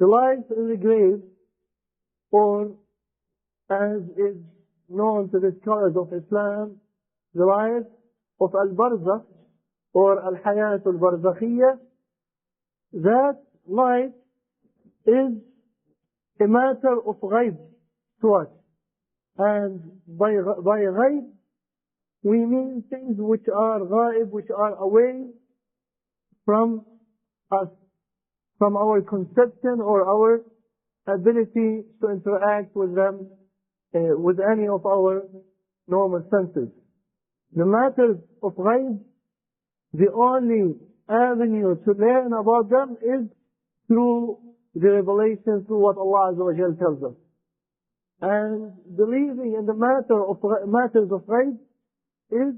The life in the grave, or as is known to the scholars of Islam, the life of Al-Barzakh or Al-Hayat Al-Barzakhiyya, that life is a matter of ghaib to us. And by ghaib, we mean things which are ghaib, which are away from us, from our conception or our ability to interact with them, with any of our normal senses. The matters of ghaib, the only avenue to learn about them is through the revelation, through what Allah Azza wa Jal tells us. And believing in the matters of ghaib is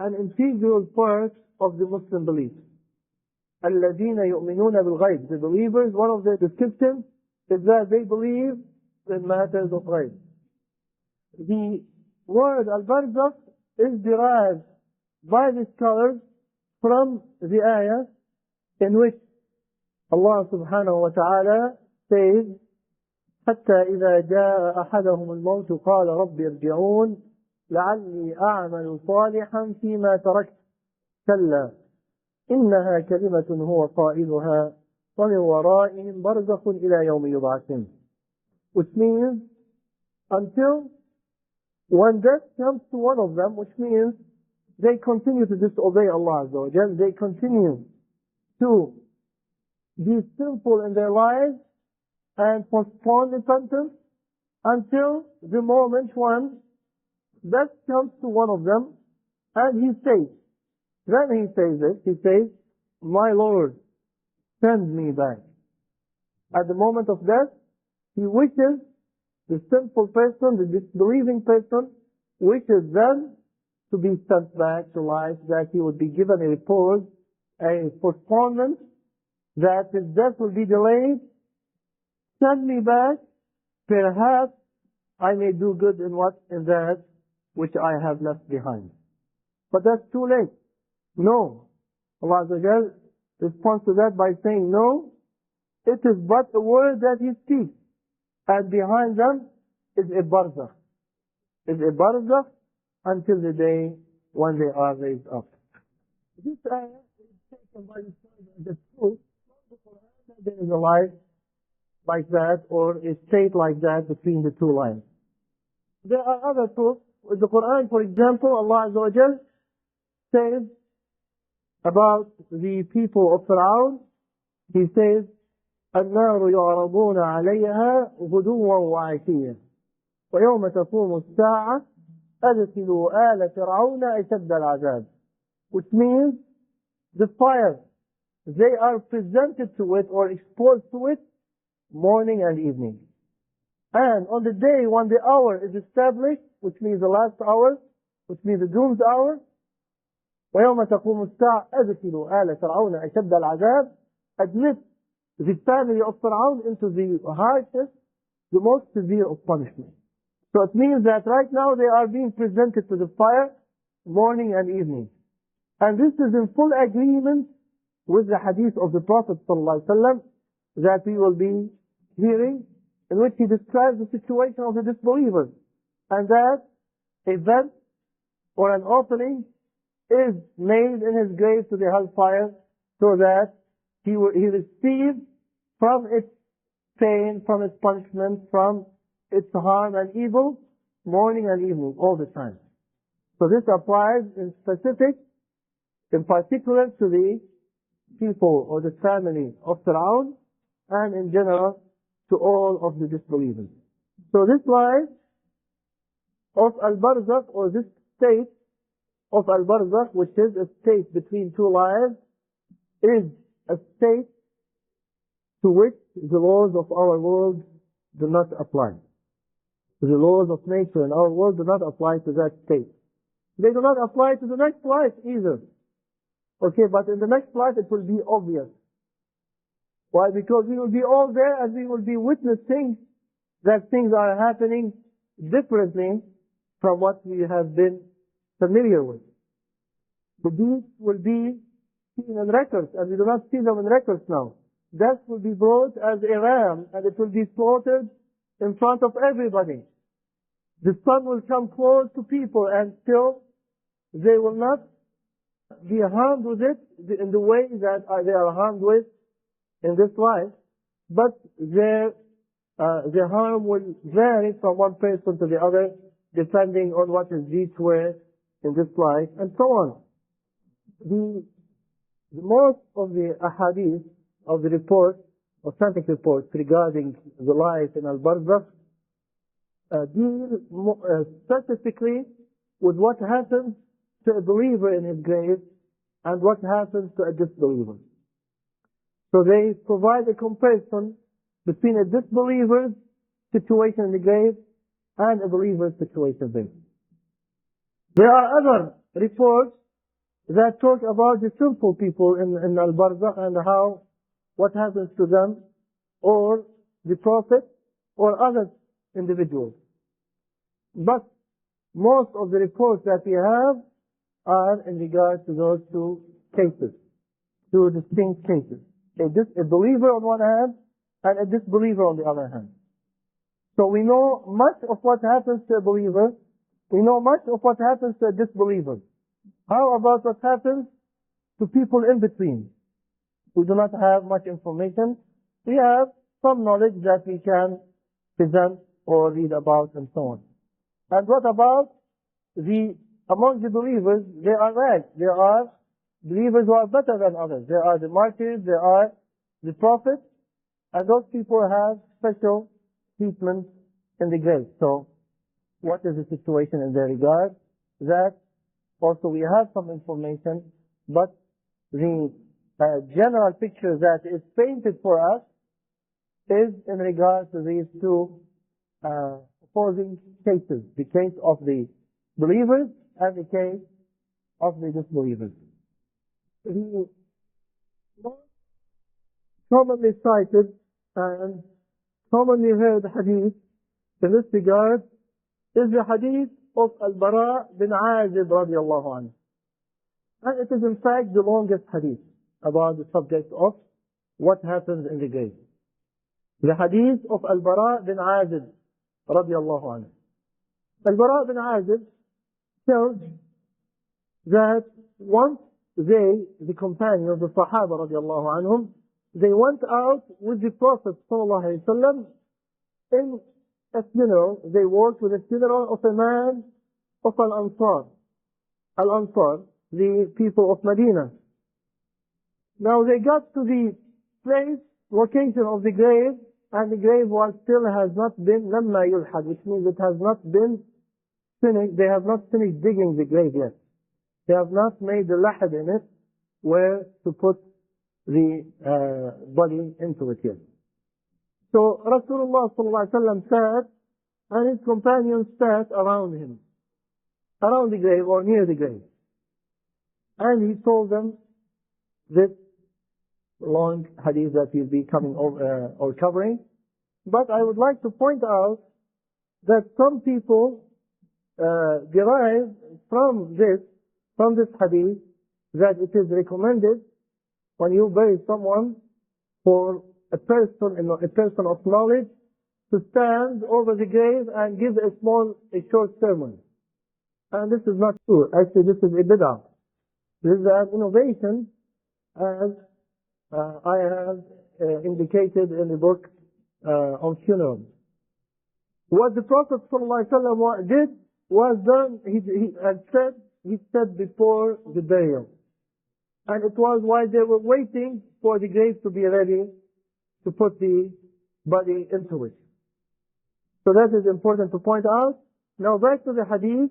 an integral part of the Muslim belief. الَّذِينَ يُؤْمِنُونَ بِالْغَيْبِ. The believers, one of their descriptions is that they believe in matters of ghaib. The word Al-Barzakh is derived by the scholars from the ayah in which Allah subhanahu wa ta'ala says, حتى إذا جاء أحدهم الموت قال رب ارجعون لعلي أعمل صالحا فيما تركت كلا إنها كلمة هو قائلها ومن ورائهم برزخ إلى يوم يبعثون. Which means until when death comes to one of them, which means they continue to disobey Allah Azza wa Jal, they continue to be sinful in their lives and postpone repentance until the moment when death comes to one of them and he says, then he says this, he says, my Lord, send me back. At the moment of death, he wishes, the sinful person, the disbelieving person, wishes then to be sent back to life, that he would be given a repose, a postponement, that his death will be delayed. Send me back, perhaps I may do good in that which I have left behind. But that's too late. No. Allah Azza wa Jal responds to that by saying, no, it is but a word that he speaks. And behind them is a barzakh. Is a barzakh until the day when they are raised up. This ayah is taken by the truth from the Quran that there is a life like that, or a state like that between the two lines. There are other proofs. With the Quran, for example, Allah Azza wa Jal says about the people of Fir'aun, he says, النار يعرضون عليها غدوا وعشيا ويوم تقوم الساعة أدخلوا آل فرعون أشد العذاب. Which means the fire, they are presented to it or exposed to it morning and evening. And on the day when the hour is established, which means the last hour, which means the doom's hour, ويوم تقوم الساعة أدخلوا آل فرعون أشد العذاب, admit the family of Fir'aun into the harshest, the most severe of punishment. So it means that right now they are being presented to the fire morning and evening. And this is in full agreement with the hadith of the Prophet ﷺ that we will be hearing, in which he describes the situation of the disbelievers. And that a vent or an opening is made in his grave to the hellfire, so that he receives from its pain, from its punishment, from its harm and evil, morning and evening, all the time. So this applies in particular to the people or the family of Fir'aun, and in general to all of the disbelievers. So this life of Al-Barzakh, or this state of Al-Barzakh, which is a state between two lives, is a state to which the laws of our world do not apply. The laws of nature in our world do not apply to that state. They do not apply to the next life either. Okay, but in the next life it will be obvious. Why? Because we will be all there and we will be witnessing that things are happening differently from what we have been familiar with. The deeds will be seen in records, and we do not see them in records now. death will be brought as a ram, and it will be slaughtered in front of everybody. The sun will come close to people, and still they will not be harmed with it in the way that they are harmed with in this life, but their harm will vary from one person to the other, depending on what his deeds were in this life, and so on. The most of the ahadith of the reports, authentic reports regarding the life in Al-Barzakh, deal specifically with what happens to a believer in his grave and what happens to a disbeliever. So they provide a comparison between a disbeliever's situation in the grave and a believer's situation there. There are other reports that talk about the sinful people in Al-Barzakh and what happens to them, or the Prophet, or other individuals. But most of the reports that we have are in regard to those two cases, two distinct cases. A believer on one hand and a disbeliever on the other hand. So we know much of what happens to a believer. We know much of what happens to a disbeliever. How about what happens to people in between? We do not have much information. We have some knowledge that we can present or read about and so on. And what about among the believers? There are ranks. There are believers who are better than others. There are the martyrs, there are the prophets, and those people have special treatment in the grave. So what is the situation in their regard? That also we have some information, but the general picture that is painted for us is in regard to these two opposing cases, the case of the believers and the case of the disbelievers. The most commonly cited and commonly heard hadith in this regard is the hadith of Al-Barzakh bin Azib radiallahu anhu. And it is in fact the longest hadith about the subject of what happens in the grave. The hadith of Al-Barzakh bin Azib radiallahu anhu. Al-Barzakh bin Azib tells that once the companions, the Sahaba radiallahu anhum, they went out with the Prophet sallallahu alayhi wa sallam in a funeral. They worked with a funeral of a man of Al-Ansar. Al-Ansar, the people of Medina. Now they got to the location of the grave, and the grave still has not been lamma yulhad, which means it has not been finished. They have not finished digging the grave yet. They have not made the lahad in it where to put the body into it yet. So Rasulullah sallallahu alaihi wasallam sat, and his companions sat around him, around the grave or near the grave, and he told them this long hadith that we'll be coming over or covering. But I would like to point out that some people derive from this hadith that it is recommended when you bury someone for a person of knowledge to stand over the grave and give a short sermon. And this is not true. Actually, this is a bid'ah. This is an innovation, as I have indicated in the book on funerals. What the Prophet ﷺ did was done, he said before the burial. And it was while they were waiting for the grave to be ready to put the body into it. So that is important to point out. Now back to the hadith.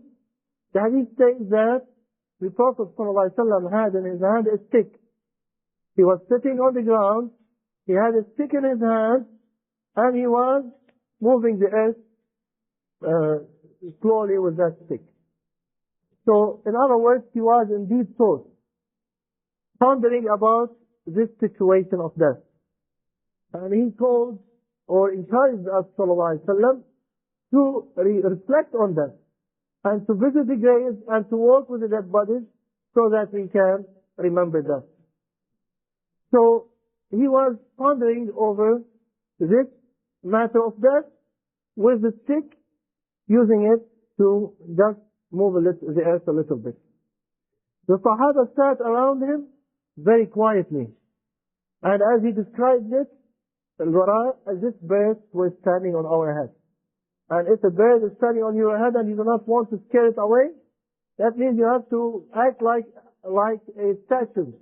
The hadith says that the Prophet ﷺ had in his hand a stick. He was sitting on the ground, he had a stick in his hand, and he was moving the earth slowly with that stick. So, in other words, he was in deep thought, pondering about this situation of death. And he told or encouraged us, sallallahu alaihi wasallam, to reflect on that, and to visit the graves and to walk with the dead bodies so that we can remember that. So, he was pondering over this matter of death with the stick, using it to just move the earth a little bit. The Sahaba sat around him very quietly. And as he described it, Al-Bara, as if birds were standing on our head. And if a bird is standing on your head and you do not want to scare it away, that means you have to act like a statue.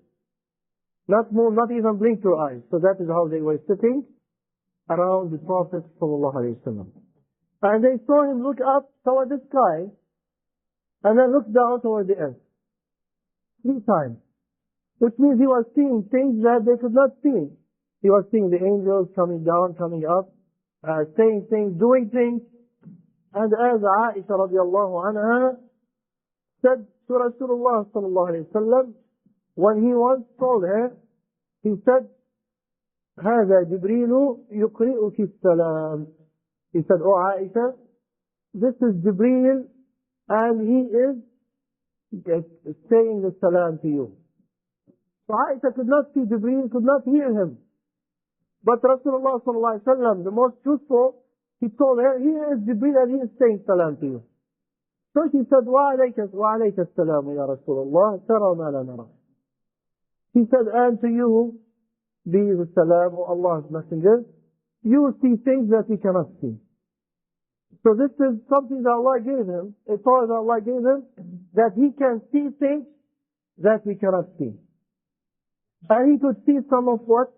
Not move, not even blink your eyes. So that is how they were sitting around the Prophet ﷺ. And they saw him look up toward the sky and then look down toward the earth. 3 times. Which means he was seeing things that they could not see. He was seeing the angels coming down, coming up, saying things, doing things. And as Aisha radiallahu anha said to Rasulullah sallallahu alayhi wa sallam, when he once told her, he said, هذا جبريل يقرئك السلام. He said, "Oh Aisha, this is Jibreel and he is saying the salam to you." So Aisha could not see Jibreel, could not hear him. But Rasulullah sallallahu alaihi wasallam, the most truthful, he told her, "Here is Jibreel and he is saying salam to you." So she said, وَعَلَيْكَ السَّلَامُ يَا رَسُولَ اللَّهِ تَرَى مَا لَا نَرَى. He said, and to you be the salam, O Allah's messenger, you see things that we cannot see. So this is something that Allah gave him, a power that Allah gave him, that he can see things that we cannot see. And he could see some of what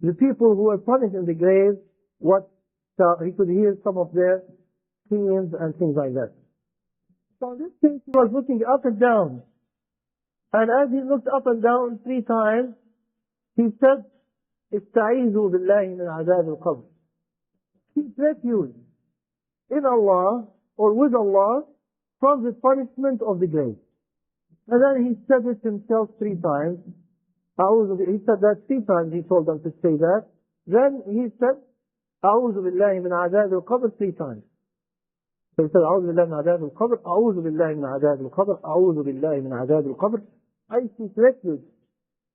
the people who were punished in the grave, he could hear some of their screams and things like that. So in this case, he was looking up and down. And as he looked up and down 3 times, he said, استعيذوا بالله من عذاب القبر. Seek refuge in Allah or with Allah from the punishment of the grave. And then he said it himself 3 times. He said that 3 times, he told them to say that. Then he said, أعوذ بالله من عذاب القبر 3 times. So he said, أعوذ بالله من عذاب القبر, أعوذ بالله من عذاب القبر, أعوذ بالله من عذاب القبر. I seek refuge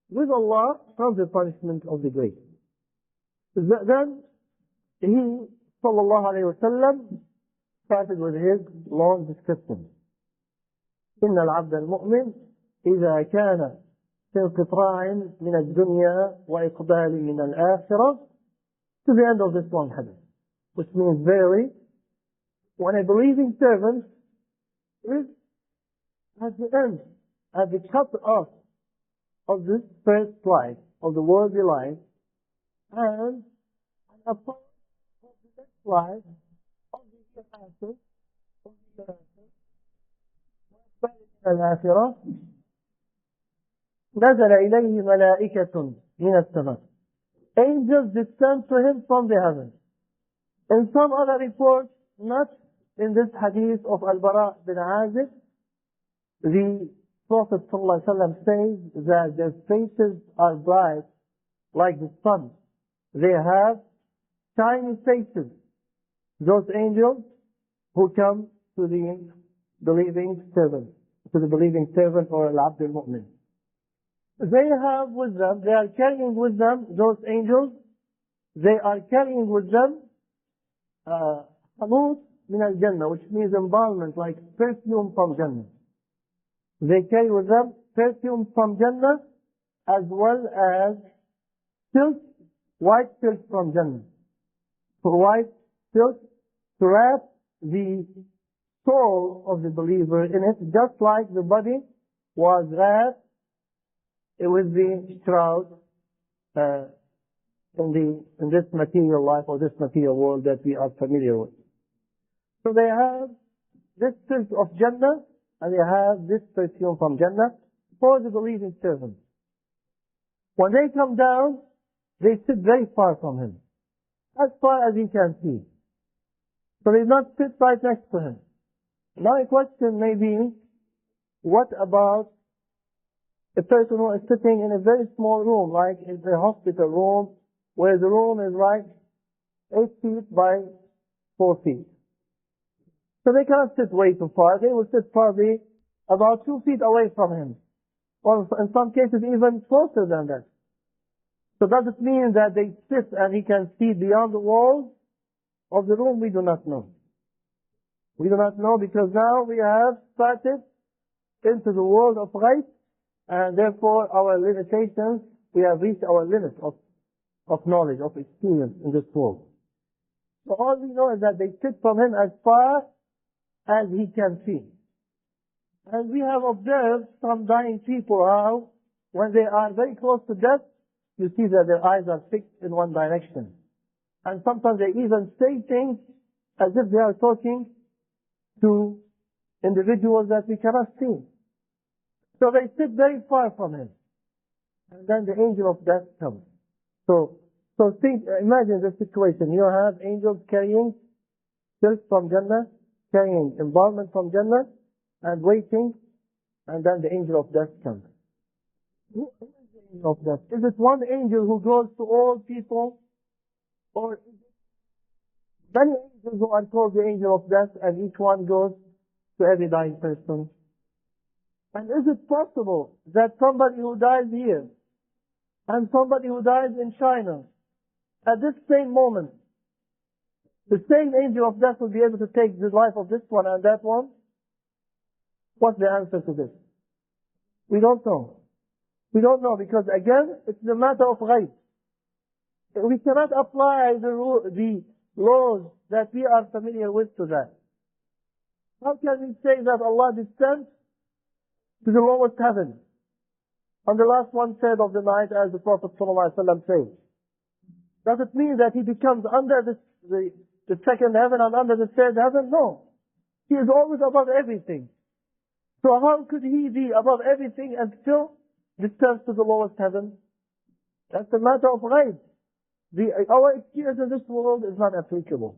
with Allah from the punishment of the grave. Then he, sallallahu alayhi wa sallam, started with his long description. إن العبد المؤمن إذا كان في انقطاع من الدنيا وإقبال من الآخرة, to the end of this long hadith, which means verily, when a believing servant is at the end, at the cut off of this first life, of the worldly life, and a part of the next life, of the hereafter, الآخرة, نزل إليه ملائكة من السماء. Angels descend to him from the heavens. In some other reports, not in this hadith of Al-Bara bin Azib, the Prophet ﷺ says that their faces are bright like the sun. They have shiny faces. Those angels who come to the believing servant, or Al-Abd al-Mu'min. They have with them, they are carrying with them, those angels, they are carrying with them Hamut min al-Jannah, which means embalmment, like perfume from Jannah. They carry with them perfume from Jannah, as well as silk, white silk from Jannah. For white silk to wrap the soul of the believer in it, just like the body was wrapped with the shroud in this material life or this material world that we are familiar with. So they have this silk of Jannah and they have this perfume from Jannah for the believing servant. When they come down, they sit very far from him, as far as he can see. So they do not sit right next to him. Now a question may be, what about a person who is sitting in a very small room, like in a hospital room, where the room is like 8 feet by 4 feet. So they cannot sit way too far. They will sit probably about 2 feet away from him. Or in some cases even closer than that. So does it mean that they sit and he can see beyond the walls of the room? We do not know. We do not know, because now we have started into the world of ghaib, and therefore our limitations, we have reached our limit of knowledge, of experience in this world. So all we know is that they sit from him as far as he can see. And we have observed some dying people how, when they are very close to death, you see that their eyes are fixed in one direction. And sometimes they even say things as if they are talking to individuals that we cannot see. So they sit very far from him. And then the angel of death comes. So imagine the situation. You have angels carrying silk from Jannah, carrying embalmment from Jannah, and waiting, and then the angel of death comes. Who is the angel of death? Is it one angel who goes to all people, or is it many angels who are called the angel of death, and each one goes to every dying person? And is it possible that somebody who dies here and somebody who dies in China, at this same moment, the same angel of death will be able to take the life of this one and that one? What's the answer to this? We don't know. We don't know, because again, it's a matter of ghaib. We cannot apply the laws that we are familiar with to that. How can we say that Allah descends to the lowest heaven on the last one third of the night, as the Prophet ﷺ says? Does it mean that he becomes under the second heaven and under the third heaven? No. He is always above everything. So how could he be above everything and still descend to the lowest heaven? That's a matter of ghaib. Our experience in this world is not applicable.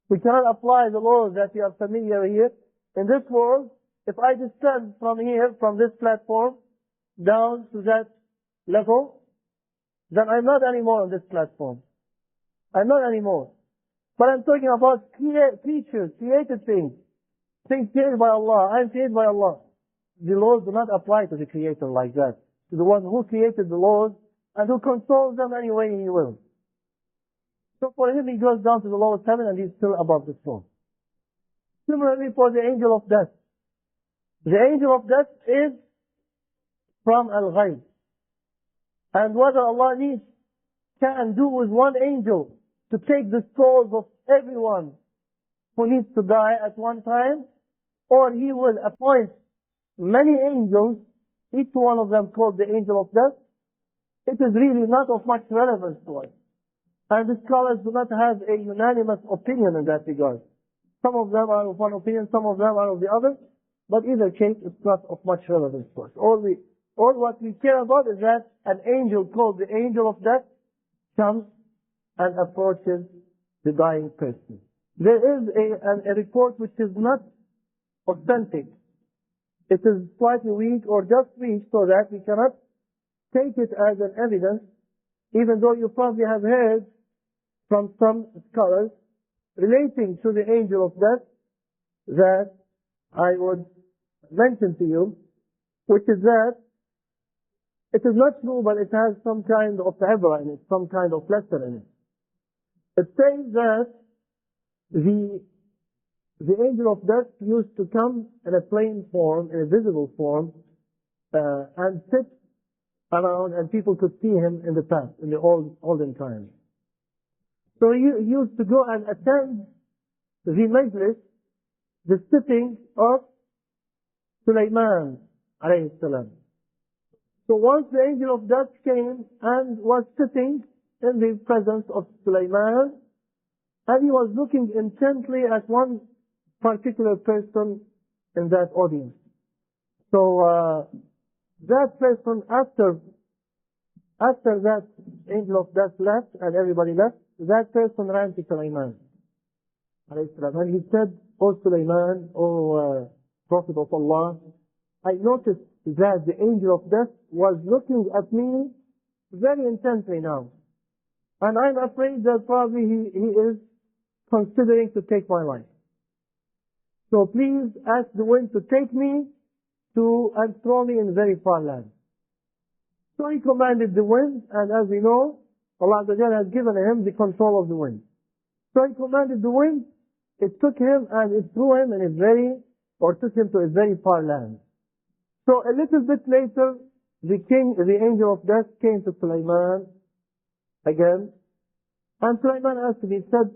We cannot apply the laws that we are familiar here. In this world, if I descend from here, from this platform, down to that level, then I'm not anymore on this platform. I'm not anymore. But I'm talking about creatures, created things created by Allah. I'm created by Allah. The laws do not apply to the Creator like that. To the one who created the laws and who controls them any way He will. So for him, he goes down to the lowest heaven and he's still above the throne. Similarly for the angel of death. The angel of death is from Al-Ghayb. And what Allah can do with one angel to take the souls of everyone who needs to die at one time, or He will appoint many angels, each one of them called the angel of death, it is really not of much relevance to us. And the scholars do not have a unanimous opinion in that regard. Some of them are of one opinion, some of them are of the other, but either case, it's not of much relevance to us. All what we care about is that an angel called the angel of death comes and approaches the dying person. There is a report which is not authentic. It is slightly weak or just weak, so that we cannot take it as an evidence, even though you probably have heard from some scholars relating to the angel of death that I would mention to you, which is that it is not true, but it has some kind of ibra in it, some kind of lesson in it. It says that the angel of death used to come in a plain form, in a visible form, and sit around, and people could see him in the past, in the olden times. So he used to go and attend the majlis, the sitting of Sulaiman alayhi salam. So once the angel of death came and was sitting in the presence of Sulaiman, and he was looking intently at one particular person in that audience. So that person, after that angel of death left and everybody left, that person ran to Sulaiman alayhi salam, and he said, "O Sulaiman, O Prophet of Allah, I noticed that the angel of death was looking at me very intently now, and I'm afraid that probably he is considering to take my life. So please ask the wind to take me and throw me in very far land." So he commanded the wind, and as we know, Allah Azza wa Jalla has given him the control of the wind. So he commanded the wind, it took him and it threw him in took him to a very far land. So a little bit later, the angel of death came to Sulaiman again, and Sulaiman asked him, he said,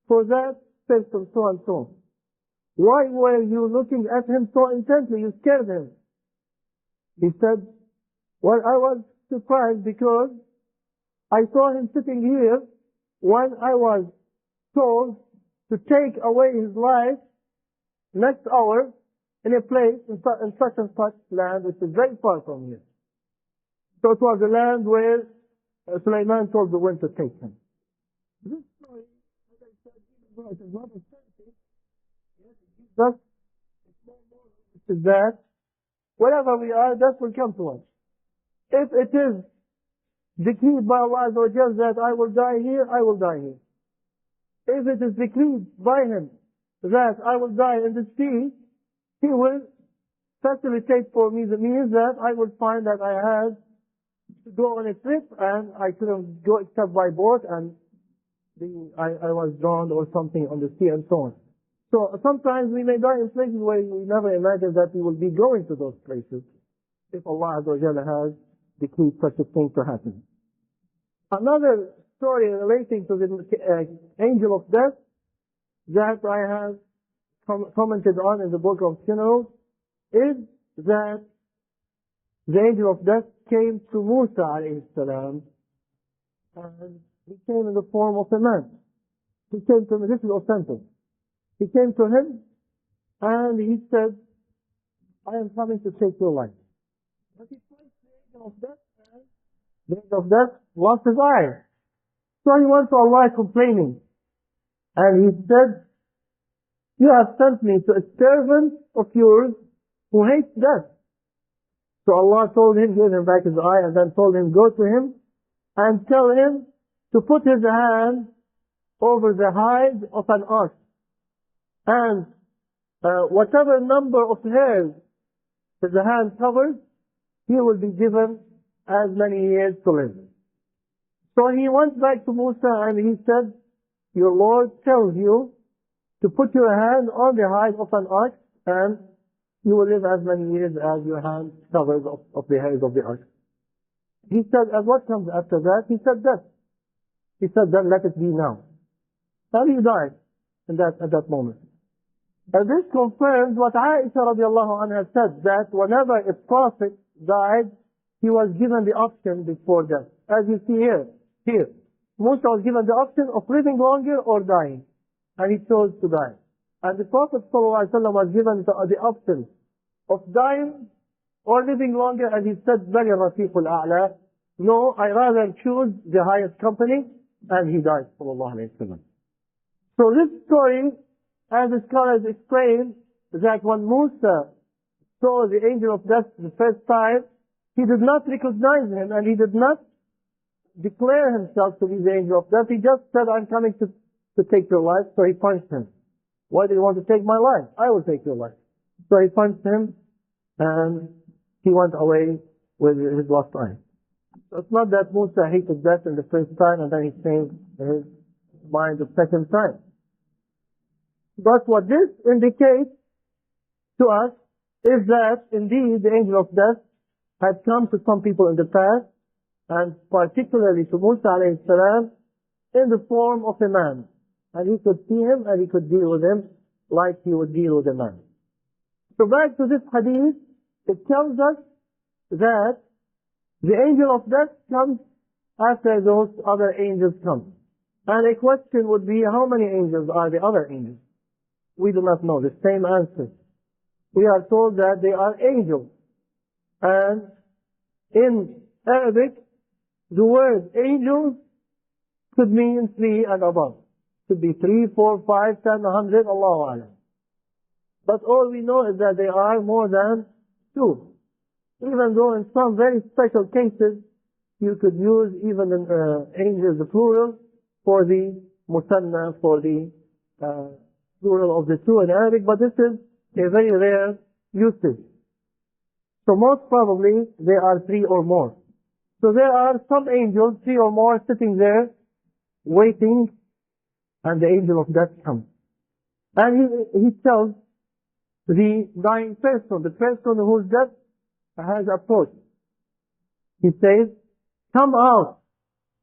for that person so and so, why were you looking at him so intently? You scared him. He said, well, I was surprised because I saw him sitting here when I was told to take away his life next hour in a place in such and such land which is very far from here. So it was a land where Sulaiman told the wind to take him. This story, as I said, even though it is not authentic, yes, it gives us a small moral, which is that wherever we are, death will come to us. If it is decreed by Allah Azza wa Jalla that I will die here, I will die here. If it is decreed by Him that I will die in the sea, He will facilitate for me the means that I will find that I had to go on a trip and I couldn't go except by boat and I was drowned or something on the sea and so on. So sometimes we may die in places where we never imagined that we will be going to those places if Allah Azza wa Jalla has decreed such a thing to happen. Another story relating to the angel of death that I have commented on in the book of funerals is that the angel of death came to Musa alayhi salam, and he came in the form of a man. He came to him, this is authentic. He came to him and he said, I am coming to take your life. But he placed the angel of death and the angel of death lost his eye. So he went to Allah complaining. And he said, you have sent me to a servant of yours who hates death. So Allah told him, gave him back his eye, and then told him, go to him and tell him to put his hand over the hide of an ox. And whatever number of hairs that the hand covers, he will be given as many years to live. So he went back to Musa and he said, your Lord tells you to put your hand on the hide of an ox and you will live as many years as your hand covers of the hairs of the ox. He said, and what comes after that? He said, death. He said, then let it be now. And he died at that moment. And this confirms what Aisha radiallahu anha said, that whenever a prophet died, he was given the option before death. As you see here. Musa was given the option of living longer or dying. And he chose to die. And the Prophet ﷺ was given the option of dying or living longer, and he said, Bali Rafiqul A'la, no, I rather choose the highest company, and he died, sallallahu alayhi wa sallam. So this story, as the scholars explain, that when Musa saw the angel of death the first time, he did not recognize him, and he did not declare himself to be the angel of death. He just said, I'm coming to take your life, so he punched him. Why do you want to take my life? I will take your life. So he punched him, and he went away with his lost eye. So it's not that Musa hated death in the first time, and then he changed his mind the second time. But what this indicates to us is that indeed the angel of death had come to some people in the past, and particularly to Musa alayhi salam, in the form of a man. And he could see him and he could deal with him like he would deal with a man. So back to this hadith, it tells us that the angel of death comes after those other angels come. And a question would be, how many angels are the other angels? We do not know. The same answer. We are told that they are angels. And in Arabic, the word angels could mean 3 and above. Could be 3, 4, 5, 10, 100, Allahu Alam. But all we know is that they are more than 2. Even though in some very special cases, you could use even angels, the plural, for the musanna, for the plural of the 2 in Arabic, but this is a very rare usage. So most probably, they are 3 or more. So there are some angels, 3 or more, sitting there, waiting, and the angel of death comes. And he tells the dying person, the person whose death has approached. He says, "Come out,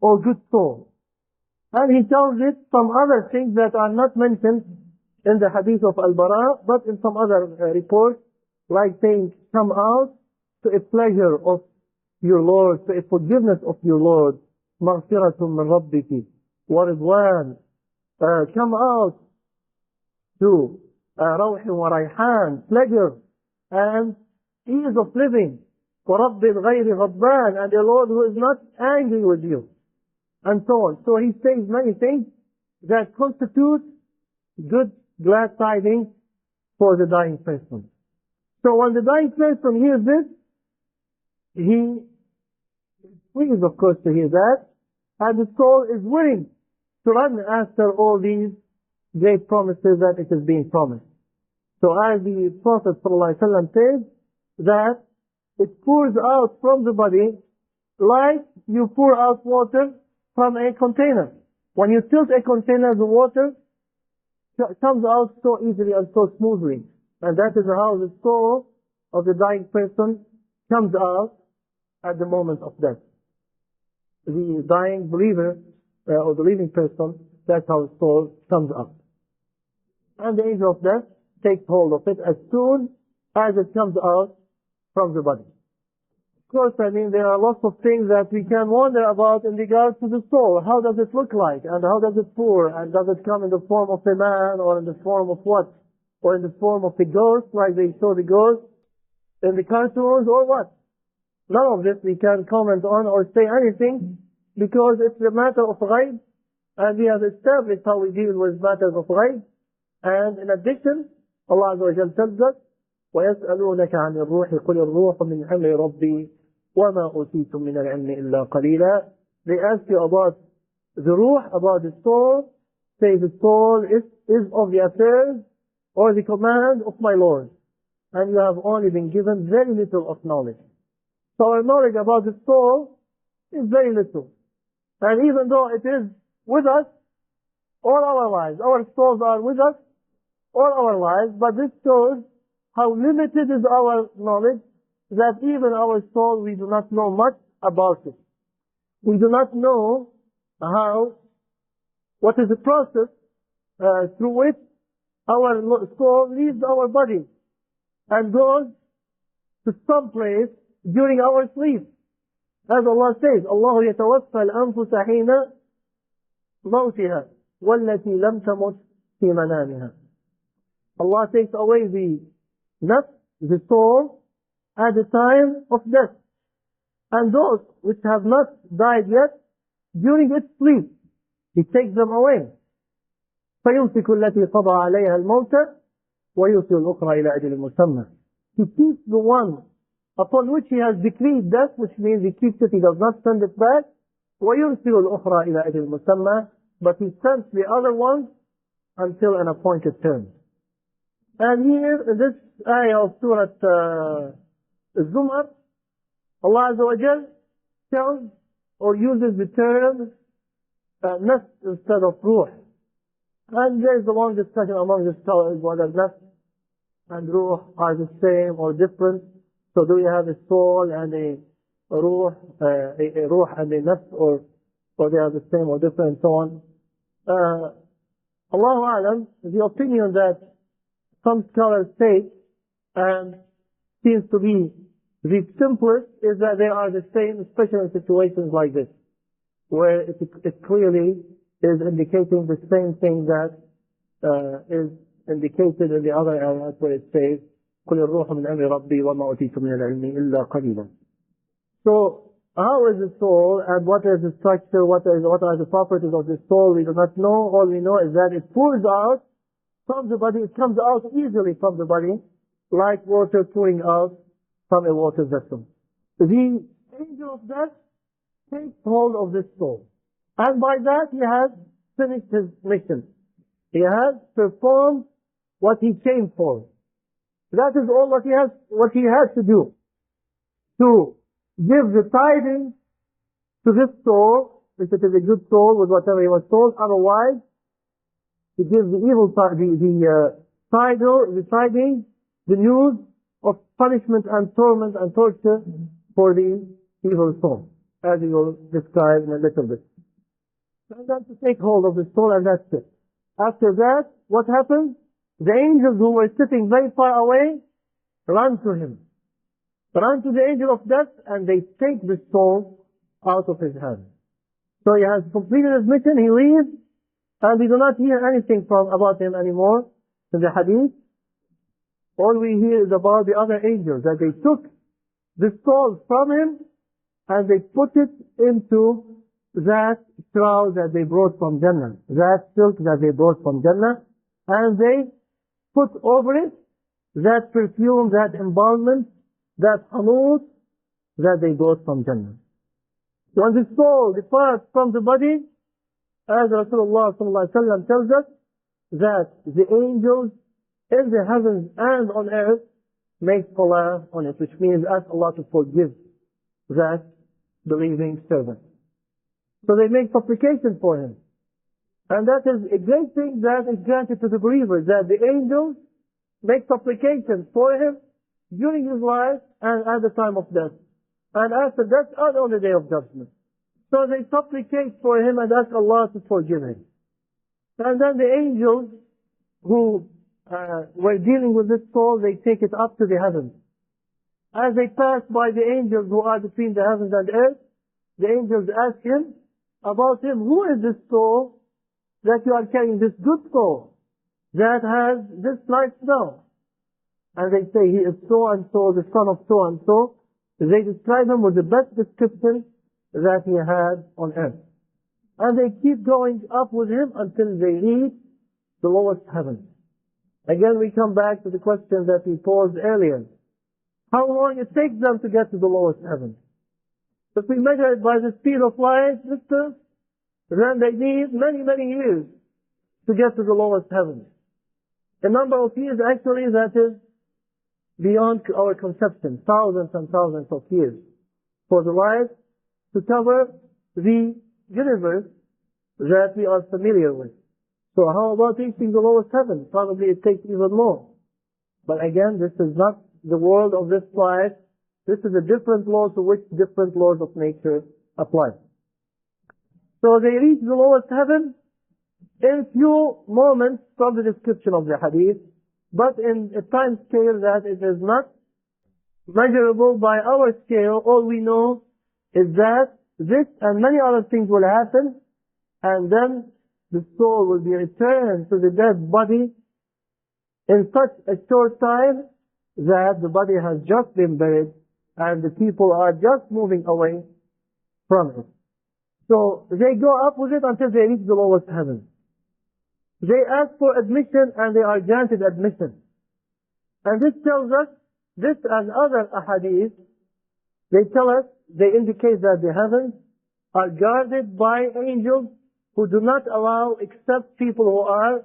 O good soul." And he tells it some other things that are not mentioned in the hadith of Al-Barzakh, but in some other reports, like saying, "Come out to a pleasure of your Lord, to a forgiveness of your Lord, مغفرة من ربك ورضوان." Come out to روح وريحان, pleasure and ease of living. وَرَبِّ غَيْرِ غَضْبَانٍ, and a Lord who is not angry with you, and so on. So he says many things that constitute good, glad tidings for the dying person. So when the dying person hears this, he is pleased, of course, to hear that, and the soul is willing to run after all these great promises that it is being promised. So as the Prophet ﷺ says, that it pours out from the body like you pour out water from a container. When you tilt a container, the water comes out so easily and so smoothly. And that is how the soul of the dying person comes out at the moment of death. The dying believer, or the living person, that's how the soul comes up. And the angel of death takes hold of it as soon as it comes out from the body. Of course, I mean, there are lots of things that we can wonder about in regards to the soul. How does it look like? And how does it pour? And does it come in the form of a man, or in the form of what? Or in the form of a ghost, like they show the ghost in the cartoons, or what? None of this we can comment on or say anything, because it's a matter of ghaib, and we have established how we deal with matters of ghaib. And in addition, Allah Azza wa Jalla tells us, وَيَسْأَلُونَكَ عَنِ الرُّوحِ قُلِ الرُّوحُ مِنْ أَمْرِ رَبِّي وَمَا أُوتِيتُم مِّنَ الْعِلْمِ إِلَّا قَلِيلًا. They ask you about the ruh, about the soul. Say the soul is of the affairs or the command of my Lord. And you have only been given very little of knowledge. So our knowledge about the soul is very little. And even though it is with us all our lives, our souls are with us all our lives, but this shows how limited is our knowledge, that even our soul, we do not know much about it. We do not know what is the process through which our soul leaves our body and goes to some place during our sleep. As Allah says, Allah يتوفى الأنفس حين موتها والتي لم تمت في منامها. Allah takes away the nafs, the soul, at the time of death. And those which have not died yet, during its sleep, He takes them away. فَيُمْسِكُ الَّتِي قَضَى عَلَيْهَا الْمَوْتَ وَيُرْسِلُ الْأُخْرَى إِلَى أَجَلٍ مُسَمًّى. He keeps the one upon which He has decreed death, which means He keeps it, He does not send it back. وَيُرْسِلُ الْأُخْرَى إِلَى أَجَلٍ مُسَمًّى. But He sends the other ones until an appointed term. And here, in this ayah of Surah Al-Zumar, Allah Azza wa Jal tells or uses the term nafs instead of ruh. And there is a long discussion among the scholars whether nafs and ruh are the same or different. So do we have a soul and a ruh, a ruh and a nafs, or they are the same or different, and so on. Allahu A'lam, the opinion that some scholars take, and seems to be the simplest, is that they are the same, especially in situations like this, where it clearly is indicating the same thing that is indicated in the other ayat where it says, قُلِ الرُّوحُ مِنْ أَمْرِ رَبِّي وَمَا أُوتِيتُم مِّنَ الْعِلْمِ إِلَّا قَلِيلًا. So, how is the soul, and what is the structure, what are the properties of the soul, we do not know. All we know is that it pours out from the body, it comes out easily from the body, like water pouring out from a water vessel. The angel of death takes hold of this soul. And by that he has finished his mission. He has performed what he came for. That is all what he had to do. To give the tidings to this soul, if it is a good soul with whatever he was told. Otherwise, he gives the evil side, the tidings, the news of punishment and torment and torture for the evil soul, as he will describe in a little bit. And then to take hold of the soul, and that's it. After that, what happens? The angels who were sitting very far away run to him, run to the angel of death, and they take the soul out of his hand. So he has completed his mission, he leaves, and we do not hear anything about him anymore in the hadith. All we hear is about the other angels, that they took the soul from him and they put it into that shroud that they brought from Jannah, that silk that they brought from Jannah, and they put over it that perfume, that embalmment, that hanut that they brought from Jannah. When the soul departs from the body, as Rasulullah ﷺ tells us, that the angels in the heavens and on earth make salah on it, which means ask Allah to forgive that believing servant. So they make supplication for him. And that is a great thing that is granted to the believers, that the angels make supplication for him during his life and at the time of death, and after death and on the day of judgment. So they supplicate for him and ask Allah to forgive him. And then the angels who were dealing with this soul, they take it up to the heavens. As they pass by the angels who are between the heavens and earth, the angels ask him about him, who is this soul that you are carrying, this good soul that has this nice smell? And they say, he is so and so, the son of so and so. They describe him with the best description that he had on earth. And they keep going up with him until they reach the lowest heaven. Again, we come back to the question that we posed earlier. How long it takes them to get to the lowest heaven? If we measure it by the speed of light distance, then they need many, many years to get to the lowest heaven. The number of years actually that is beyond our conception, thousands and thousands of years for the light to cover the universe that we are familiar with. So how about reaching the lowest heaven? Probably it takes even more. But again, this is not the world of this life. This is a different law to which different laws of nature apply. So they reach the lowest heaven in few moments from the description of the hadith, but in a time scale that it is not measurable by our scale. All we know is that this and many other things will happen, and then the soul will be returned to the dead body in such a short time that the body has just been buried and the people are just moving away from it. So they go up with it until they reach the lowest heaven. They ask for admission and they are granted admission. And this tells us, this and other ahadith, they tell us, they indicate that the heavens are guarded by angels who do not allow except people who are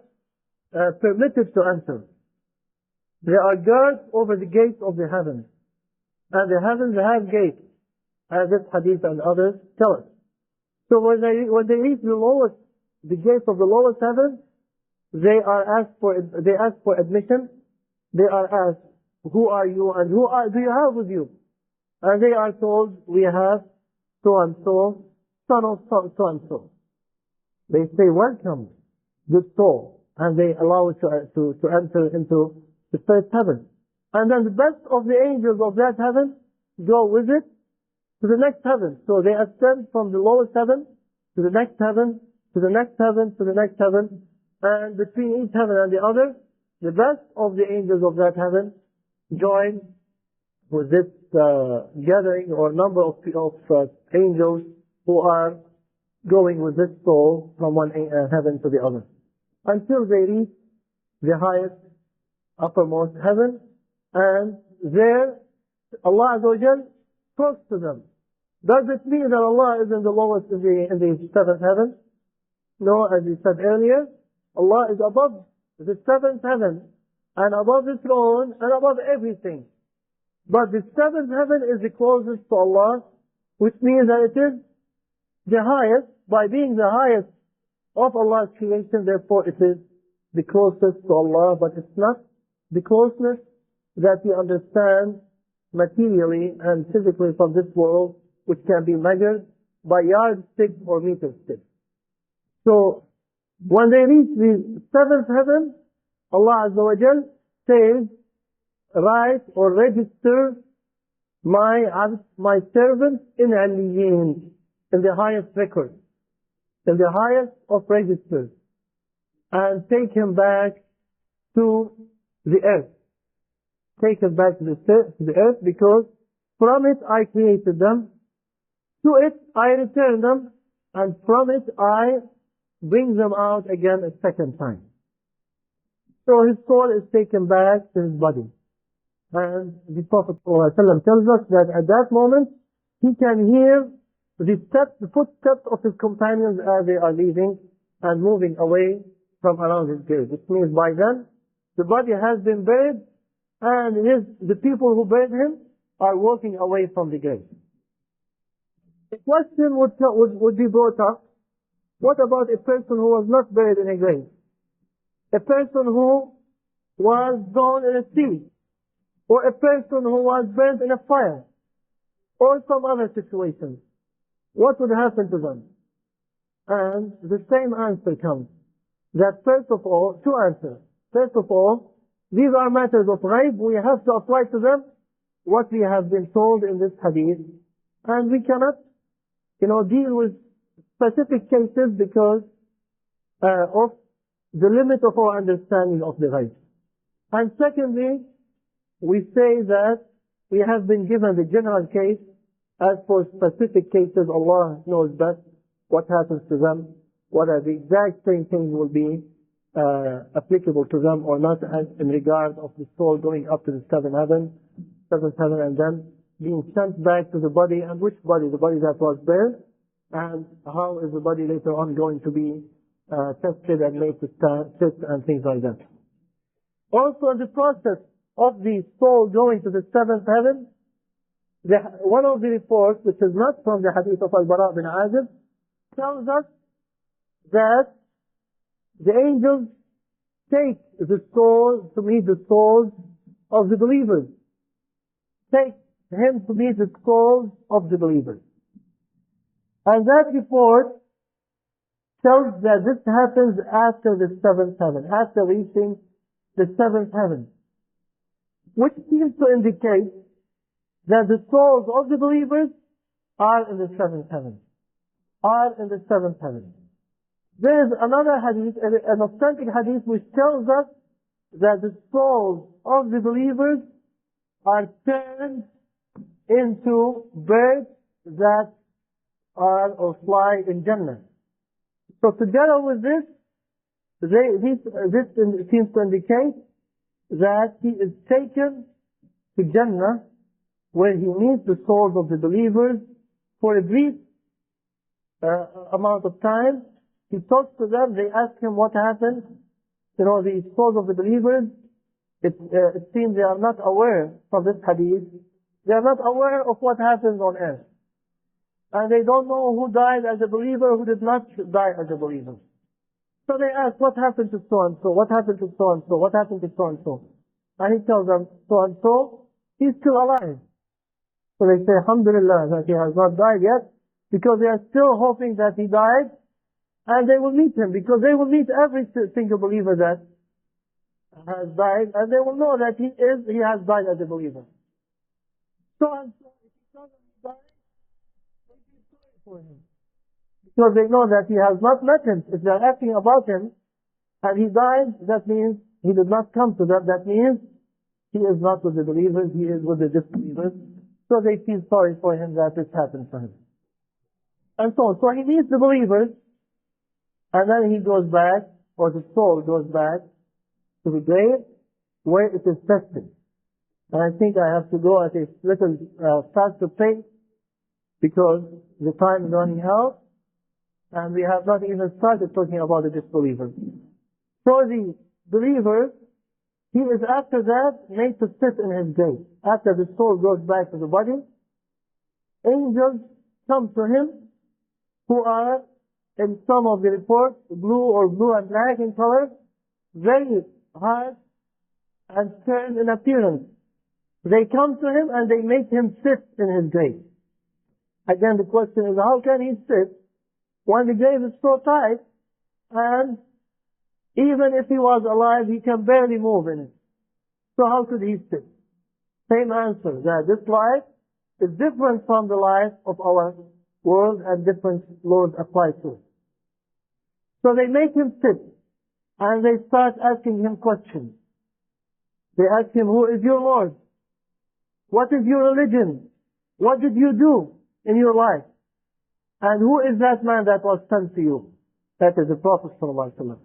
permitted to enter. There are guards over the gates of the heavens. And the heavens have gates, as this hadith and others tell us. So when they reach the gates of the lowest heaven, they ask for admission. They are asked, who are you and who do you have with you? And they are told, we have so and so, son of so and so. They say, welcome, good soul, and they allow it to enter into the first heaven. And then the best of the angels of that heaven go with it to the next heaven. So they ascend from the lowest heaven to the next heaven, to the next heaven, to the next heaven, and between each heaven and the other, the best of the angels of that heaven join with this gathering or number of angels who are going with this soul from one heaven to the other, until they reach the highest, uppermost heaven, and there Allah Azza wa Jal talks to them. Does it mean that Allah is in the lowest, in the seventh heaven? No, as we said earlier, Allah is above the seventh heaven, and above the throne, and above everything. But the seventh heaven is the closest to Allah, which means that it is the highest, by being the highest of Allah's creation, therefore it is the closest to Allah, but it's not the closeness that we understand materially and physically from this world, which can be measured by yardstick or meter stick. So, when they reach the seventh heaven, Allah Azza wa Jal says, write or register my servant in Aliyin, in the highest record, in the highest of registers, and take him back to the earth. Take him back to the earth, because from it I created them, to it I return them, and from it I bring them out again a second time. So his soul is taken back to his body. And the Prophet ﷺ tells us that at that moment, he can hear the footsteps of his companions as they are leaving and moving away from around his grave. Which means by then, the body has been buried, and the people who buried him are walking away from the grave. The question would be brought up, what about a person who was not buried in a grave? A person who was thrown in a sea, or a person who was burnt in a fire, or some other situation. What would happen to them? And the same answer comes. That first of all, two answers. First of all, these are matters of ghaib. We have to apply to them what we have been told in this hadith. And we cannot, deal with specific cases because of the limit of our understanding of the ghaib. And secondly, we say that we have been given the general case. As for specific cases, Allah knows best what happens to them, what are the exact same things will be applicable to them or not, as in regard of the soul going up to the seventh heaven, and then being sent back to the body. And which body? The body that was there. And how is the body later on going to be tested and made to sit and things like that. Also, the process of the soul going to the seventh heaven, one of the reports, which is not from the hadith of Al-Barzakh bin Azib, tells us that the angels take the soul to meet the souls of the believers. Take him to meet the souls of the believers. And that report tells that this happens after the seventh heaven, after reaching the seventh heaven, which seems to indicate that the souls of the believers are in the seventh heaven. There is another hadith, an authentic hadith, which tells us that the souls of the believers are turned into birds that are or fly in Jannah. So together with this, this seems to indicate that he is taken to Jannah, where he meets the souls of the believers for a brief amount of time. He talks to them, they ask him what happened. The souls of the believers, it seems they are not aware from this hadith. They are not aware of what happens on earth. And they don't know who died as a believer, who did not die as a believer. So they ask, what happened to so-and-so? What happened to so-and-so? What happened to so-and-so? And he tells them, so-and-so, he's still alive. So they say, Alhamdulillah, that he has not died yet, because they are still hoping that he died, and they will meet him, because they will meet every single believer that has died, and they will know that he has died as a believer. So-and-so, if he doesn't die, they feel sorry for him. Because they know that he has not met him. If they are asking about him, and he died, that means he did not come to them. That means he is not with the believers, he is with the disbelievers. So they feel sorry for him that this happened for him. And so on. So he meets the believers, and then he goes back, or the soul goes back to the grave where it is tested. And I think I have to go at a little faster pace because the time is running out, and we have not even started talking about the disbelievers. So the believer, he is after that made to sit in his grave. After the soul goes back to the body, angels come to him who are, in some of the reports, blue or blue and black in color, very hard and stern in appearance. They come to him and they make him sit in his grave. Again, the question is, how can he sit when the grave is so tight, and even if he was alive, he can barely move in it? So how could he sit? Same answer, that this life is different from the life of our world, and different laws apply to it. So they make him sit, and they start asking him questions. They ask him, who is your Lord? What is your religion? What did you do in your life? And who is that man that was sent to you? That is the Prophet ﷺ.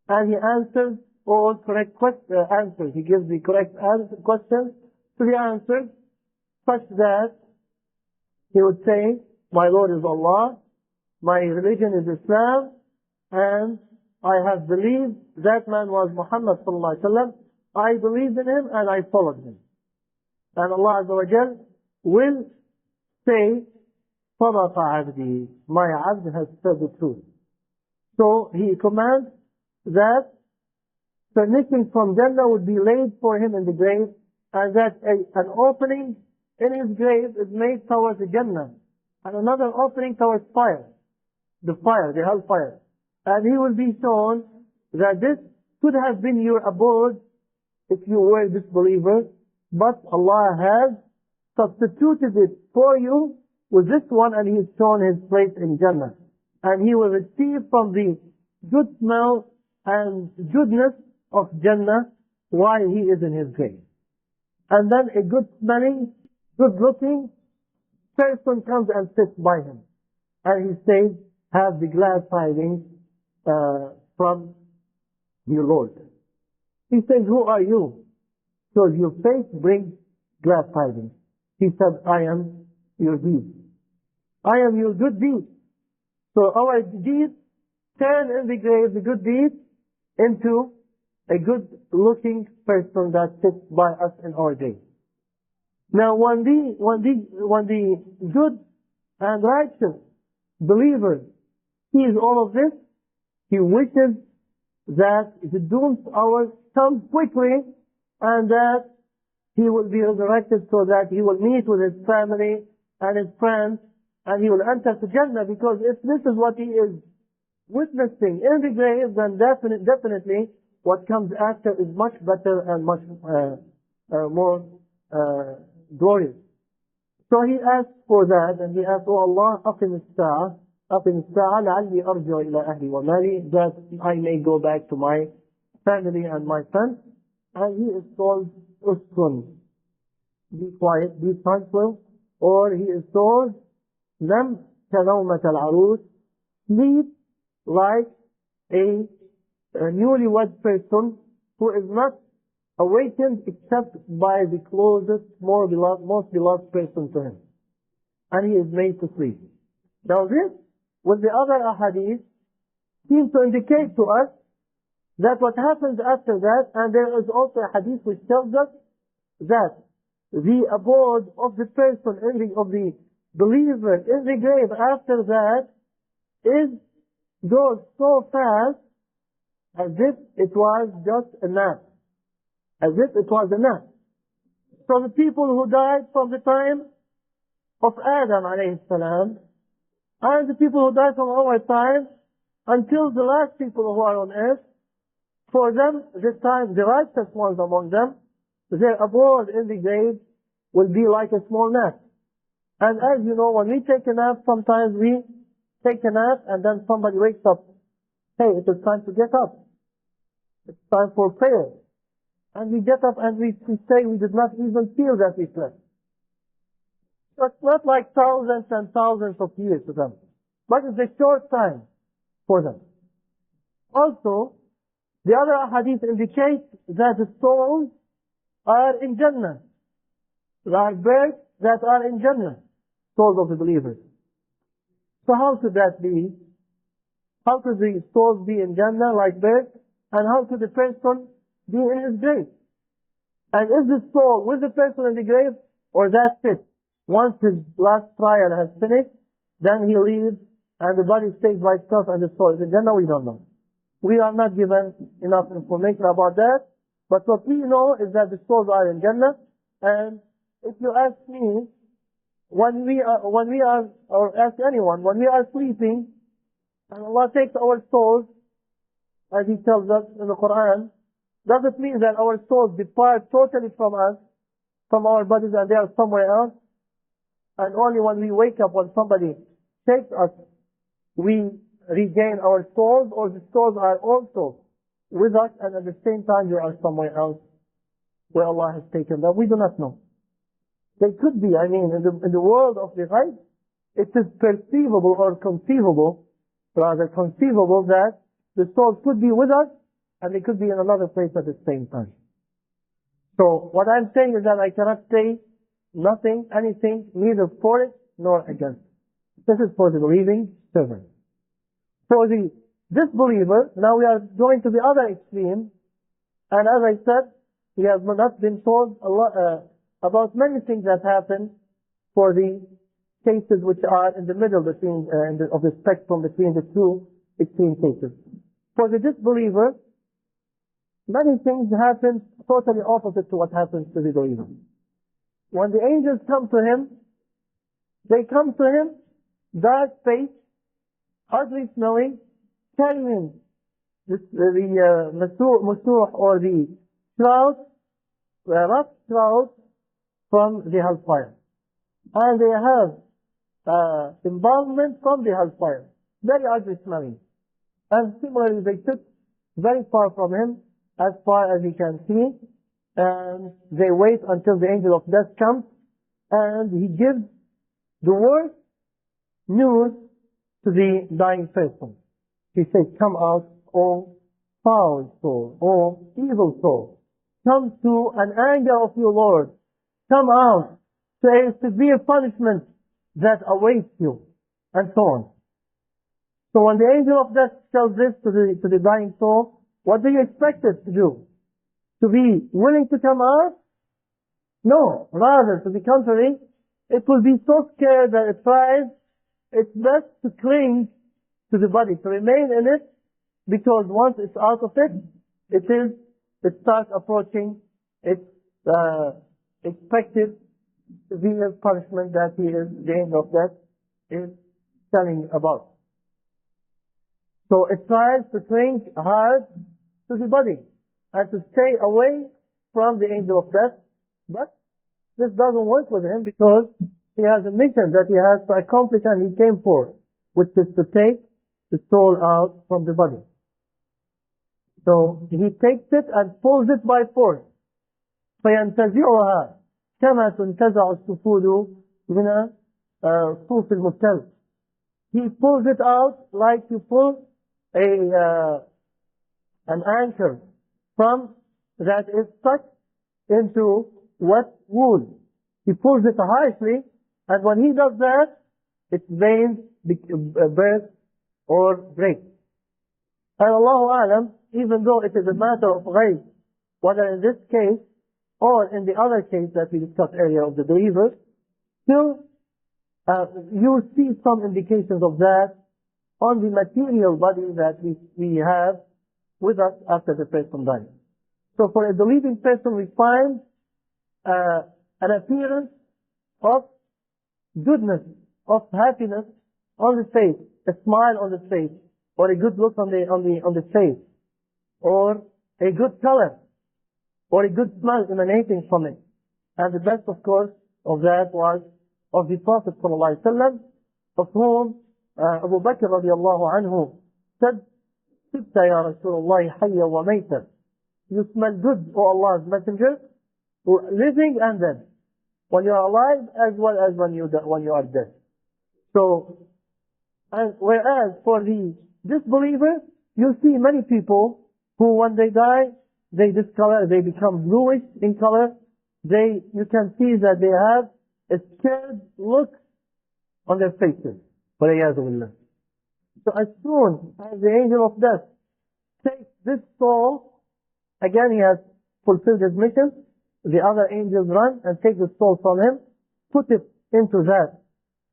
And he answers all correct answers. He gives the correct questions to the answers, such that he would say, my Lord is Allah, my religion is Islam, and I have believed that man was Muhammad ﷺ. I believed in him and I followed him. And Allah Azza wa Jal will say, صَدَقَ عَبْدِي, my abd has said the truth. So he commands that furnishing from Jannah would be laid for him in the grave, and that an opening in his grave is made towards the Jannah, and another opening towards fire, the hellfire. And he will be shown that this could have been your abode if you were disbeliever, but Allah has substituted it for you with this one, and he has shown his place in Jannah. And he will receive from the good smell and goodness of Jannah while he is in his grave. And then a good smelling, good looking person comes and sits by him. And he says, have the glad tidings from your Lord. He says, who are you? So your faith brings glad tidings. He said, I am your deeds. I am your good deeds. So our deeds turn in the grave, the good deeds, into a good looking person that sits by us in our day. Now when the good and righteous believer sees all of this, he wishes that the doom's hour comes quickly, and that he will be resurrected so that he will meet with his family and his friends, and he will enter the Jannah. Because if this is what he is witnessing in the grave, then definitely what comes after is much better and much more glorious. So he asked for that, and he asked, oh Allah, أقم الساعة لعلي أرجع إلى أهلي ومالي, that I may go back to my family and my friends. And he is told, uskun, be quiet, be tranquil. Or he is told, نم كنومة العروس, sleep like a newlywed person who is not awakened except by the closest, most beloved person to him. And he is made to sleep. Now this, with the other ahadith, seems to indicate to us that what happens after that, and there is also a hadith which tells us that the abode of the person, of the believer in the grave after that goes so fast as if it was just a nap. As if it was a nap. So the people who died from the time of Adam alayhi salam, and the people who died from our time until the last people who are on earth, for them, this time, the righteous ones among them, their abode in the grave will be like a small nap. And as you know, when we take a nap, sometimes we take a nap and then somebody wakes up. Hey, it is time to get up. It's time for prayer. And we get up and we say we did not even feel that we slept. It's not like thousands and thousands of years to them, but it's a short time for them. Also, the other hadith indicates that the souls are in Jannah. There are birds that are in Jannah, souls of the believers. So how could that be? How could the souls be in Jannah like birds? And how could the person be in his grave? And is the soul with the person in the grave, or that's it? Once his last trial has finished, then he leaves and the body stays by itself and the soul is in Jannah, we don't know. We are not given enough information about that, but what we know is that the souls are in Jannah. And if you ask me, when we are, or ask anyone, when we are sleeping, and Allah takes our souls, as He tells us in the Quran, does it mean that our souls depart totally from us, from our bodies, and they are somewhere else? And only when we wake up, when somebody takes us, we regain our souls, or the souls are also with us, and at the same time you are somewhere else where Allah has taken them? We do not know. They could be, in the world of the ghaib, it is perceivable or conceivable, rather conceivable, that the souls could be with us and they could be in another place at the same time. So what I'm saying is that I cannot say nothing, anything, neither for it nor against it. This is for the believing servant. For the disbeliever, now we are going to the other extreme, and as I said, we have not been told a lot about many things that happen for the cases which are in the middle between of the spectrum between the two extreme cases. For the disbeliever, many things happen totally opposite to what happens to the believer. When the angels come to him, they come to him dark face, ugly smelling, carrying the masuh or the shroud, rough shroud from the hellfire. And they have embalmment from the hellfire. Very ugly smelling. And similarly, they took very far from him, as far as he can see, and they wait until the angel of death comes, and he gives the worst news to the dying person. He says, "Come out, O foul soul, O evil soul. Come to an anger of your Lord. Come out to a severe punishment that awaits you," and so on. So when the angel of death tells this to the dying soul, what do you expect it to do? To be willing to come out? No. Rather, to the contrary, it will be so scared that it tries its best to cling to the body, to remain in it, because once it's out of it, it starts approaching its expected severe punishment that the angel of death is telling about. So it tries to cling hard to the body and to stay away from the angel of death, but this doesn't work with him, because he has a mission that he has to accomplish and he came for, which is to take the soul out from the body. So he takes it and pulls it by force. فَيَنْتَزِعُهَا كَمَا تُنْتَزَعُ السُّفُودُ مِنَ صُوفِ الْمُبْتَلِ. He pulls it out like you pull an anchor from that is stuck into wet wool. He pulls it harshly, and when he does that, its veins burst or break. And Allahu A'lam, even though it is a matter of ghaib, whether in this case or in the other case that we discussed earlier of the believers, still you see some indications of that on the material body that we have with us after the person dies. So for a believing person, we find an appearance of goodness, of happiness on the face, a smile on the face, or a good look on the face, or a good color, or a good smell emanating from it. And the best, of course, of that was of the Prophet ﷺ, of whom Abu Bakr radiallahu anhu said, "Sibta ya Rasulullah hayya wa mayta." You smell good, O Allah's Messenger, living and dead. When you are alive as well as when you are dead. So, and whereas for the disbelievers, you see many people who when they die, they discolor, they become bluish in color. You can see that they have a scared look on their faces. So as soon as the angel of death takes this soul, again he has fulfilled his mission, the other angels run and take the soul from him, put it into that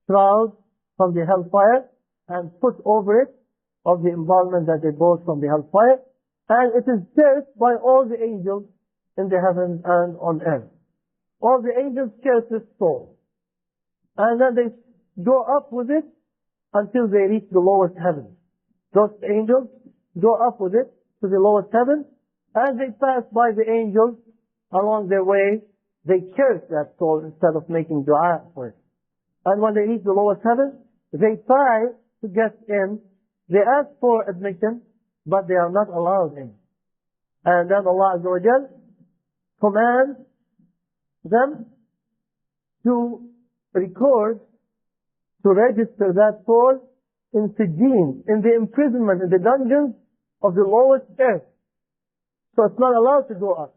shroud from the hellfire, and put over it of the embalmment that they brought from the hellfire, and it is cursed by all the angels in the heavens and on earth. All the angels curse this soul. And then they go up with it until they reach the lowest heaven. Those angels go up with it to the lowest heaven. As they pass by the angels along their way, they curse that soul instead of making dua for it. And when they reach the lowest heaven, they try to get in. They ask for admission, but they are not allowed in. And then Allah Azza wa Jal commands them to record, to register that soul in Sijin, in the imprisonment, in the dungeons of the lowest earth. So it's not allowed to go up.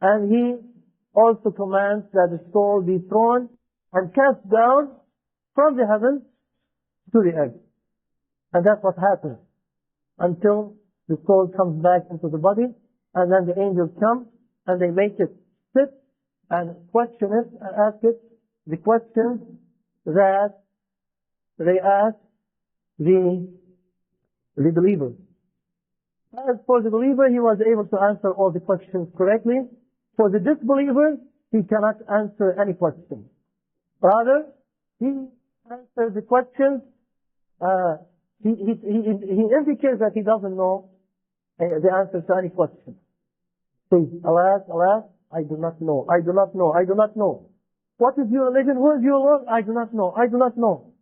And He also commands that the soul be thrown and cast down from the heavens to the earth. And that's what happens until the soul comes back into the body, and then the angels come and they make it sit and question it and ask it the questions that they ask the believer. As for the believer, he was able to answer all the questions correctly. For the disbeliever, he cannot answer any question. Rather, he answers the questions, he indicates that he doesn't know the answer to any question. Says, alas, alas, I do not know, I do not know, I do not know. What is your religion? Who is your Lord? I do not know, I do not know.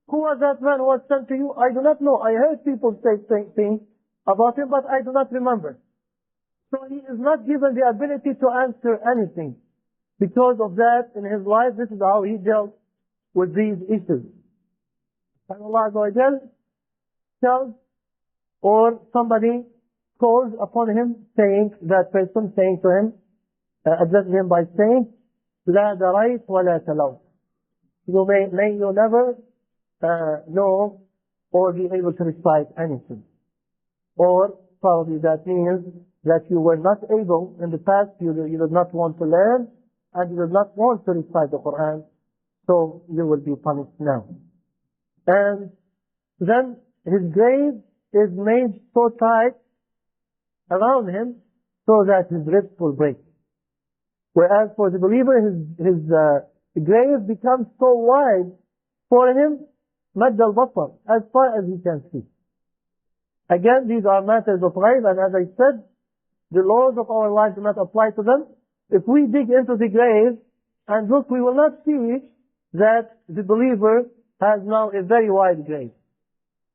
Who was that man who was sent to you? I do not know. I heard people say things about him, but I do not remember. So he is not given the ability to answer anything. Because of that, in his life, this is how he dealt with these issues. And Allah Azza wa Jal tells, or somebody calls upon him, saying, that person saying to him, addressing him by saying, لا دريت ولا تلوت. You may you never know or be able to recite anything. Or probably that means that you were not able in the past, you did not want to learn, and you did not want to recite the Quran, so you will be punished now. And then his grave is made so tight around him so that his ribs will break. Whereas for the believer, his grave becomes so wide for him, مد البصر, as far as he can see. Again, these are matters of life, and as I said, the laws of our life do not apply to them. If we dig into the grave and look, we will not see that the believer has now a very wide grave,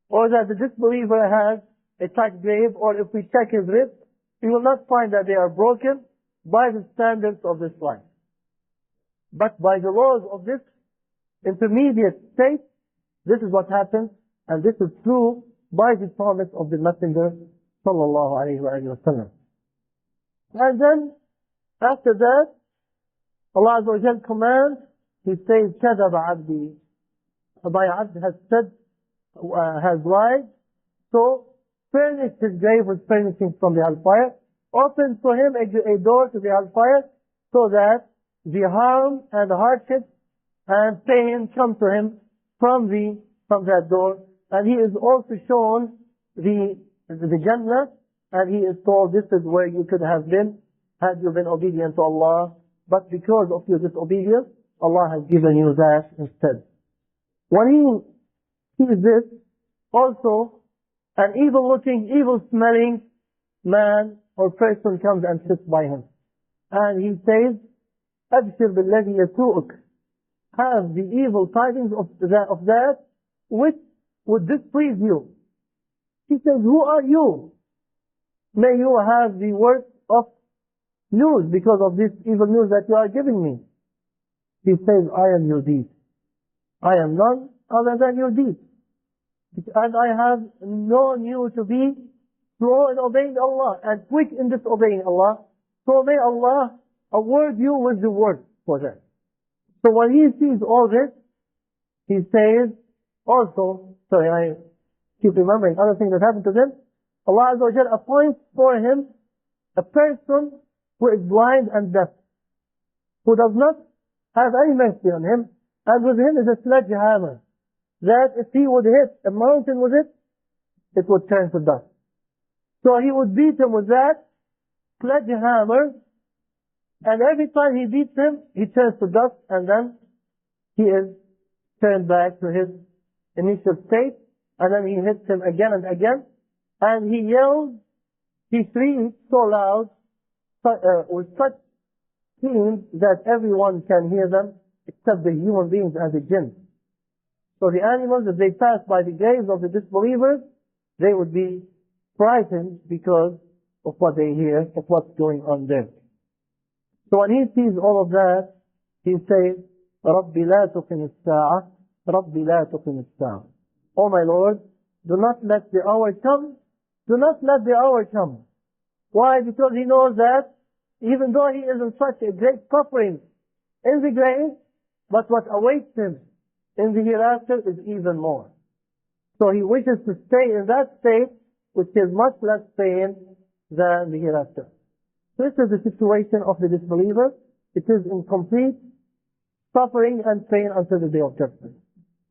or that the disbeliever has a tight grave, or if we check his ribs, we will not find that they are broken by the standards of this life. But by the laws of this intermediate state, this is what happens, and this is true by the promise of the Messenger sallallahu alayhi wa sallam. And then, after that, Allah Azza wa Jal commands, He says, كَذَبَ عَبْدِي, my abd has said, has lied, so furnish his grave with furnishings from the hellfire, open for him a door to the hellfire, so that the harm and hardship and pain come to him from that door, and he is also shown the Jannah, and he is told, this is where you could have been had you been obedient to Allah, but because of your disobedience, Allah has given you that instead. When he sees this, also an evil-looking, evil-smelling man or person comes and sits by him, and he says, أَبْشِرْ بِالَّذِي يَسُوءُكَ, have the evil tidings of that which would displease you. He says, who are you? May you have the worst of news because of this evil news that you are giving me. He says, I am your deed. I am none other than your deed. And I have known you to be slow in obeying Allah and quick in disobeying Allah. So may Allah award you with the word for that. So when he sees all this, he says, also, sorry, I keep remembering other things that happened to them. Allah Azza wa Jalla appoints for him a person who is blind and deaf, who does not have any mercy on him, and with him is a sledgehammer that if he would hit a mountain with it, it would turn to dust. So he would beat him with that sledgehammer, and every time he beats him, he turns to dust, and then he is turned back to his initial state, and then he hits him again and again, and he yells, he screams so loud, with such screams that everyone can hear them, except the human beings and the jinn. So the animals, if they pass by the graves of the disbelievers, they would be frightened because of what they hear, of what's going on there. So when he sees all of that, he says, رَبِّ لَا تُقِمِ السَّاعَةِ رَبِّ لَا تُقِمِ السَّاعَةِ. Oh my Lord, do not let the hour come. Do not let the hour come. Why? Because he knows that even though he is in such a great suffering in the grave, but what awaits him in the hereafter is even more. So he wishes to stay in that state, which is much less pain than the hereafter. This is the situation of the disbeliever. It is in complete suffering and pain until the day of judgment.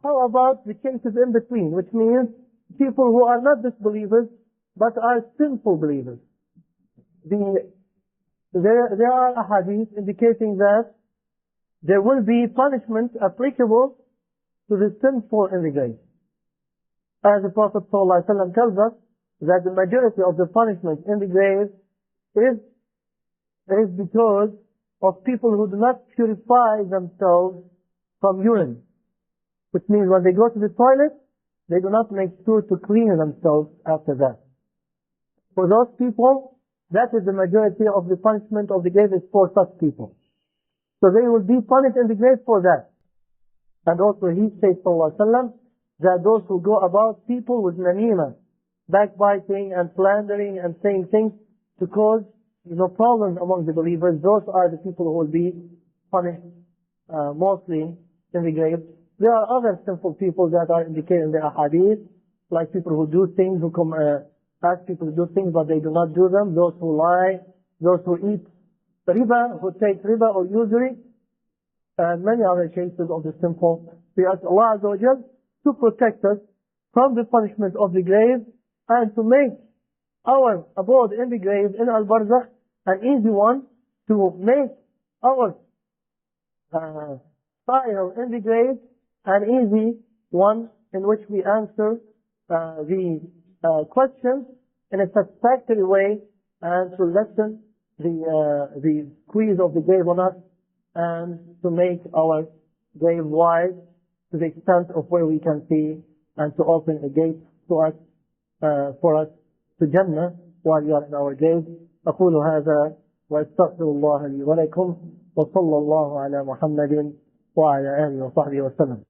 How about the cases in between, which means people who are not disbelievers, but are sinful believers? There are ahadith indicating that there will be punishment applicable to the sinful in the grave. As the Prophet ﷺ tells us that the majority of the punishment in the grave is because of people who do not purify themselves from urine. Which means when they go to the toilet, they do not make sure to clean themselves after that. For those people, that is the majority of the punishment of the grave is for such people. So they will be punished in the grave for that. And also he says, sallallahu alaihi wasallam, that those who go about people with namima, backbiting and slandering and saying things to cause problems among the believers, those are the people who will be punished mostly in the grave. There are other sinful people that are indicated in the ahadith, like people who do things, who ask people to do things but they do not do them, those who lie, those who eat riba, who take riba or usury, and many other cases of the sinful. We ask Allah Azza wa Jal to protect us from the punishment of the grave and to make our abode in the grave in Al-Barzakh an easy one, to make our trial in the grave an easy one in which we answer the questions in a satisfactory way, and to lessen the squeeze of the grave on us, and to make our grave wide to the extent of where we can see, and to open a gate to us for us to Jannah while we are in our grave. أقول هذا وأستغفر الله لي ولكم وصلى الله على محمد وعلى آله وصحبه وسلم.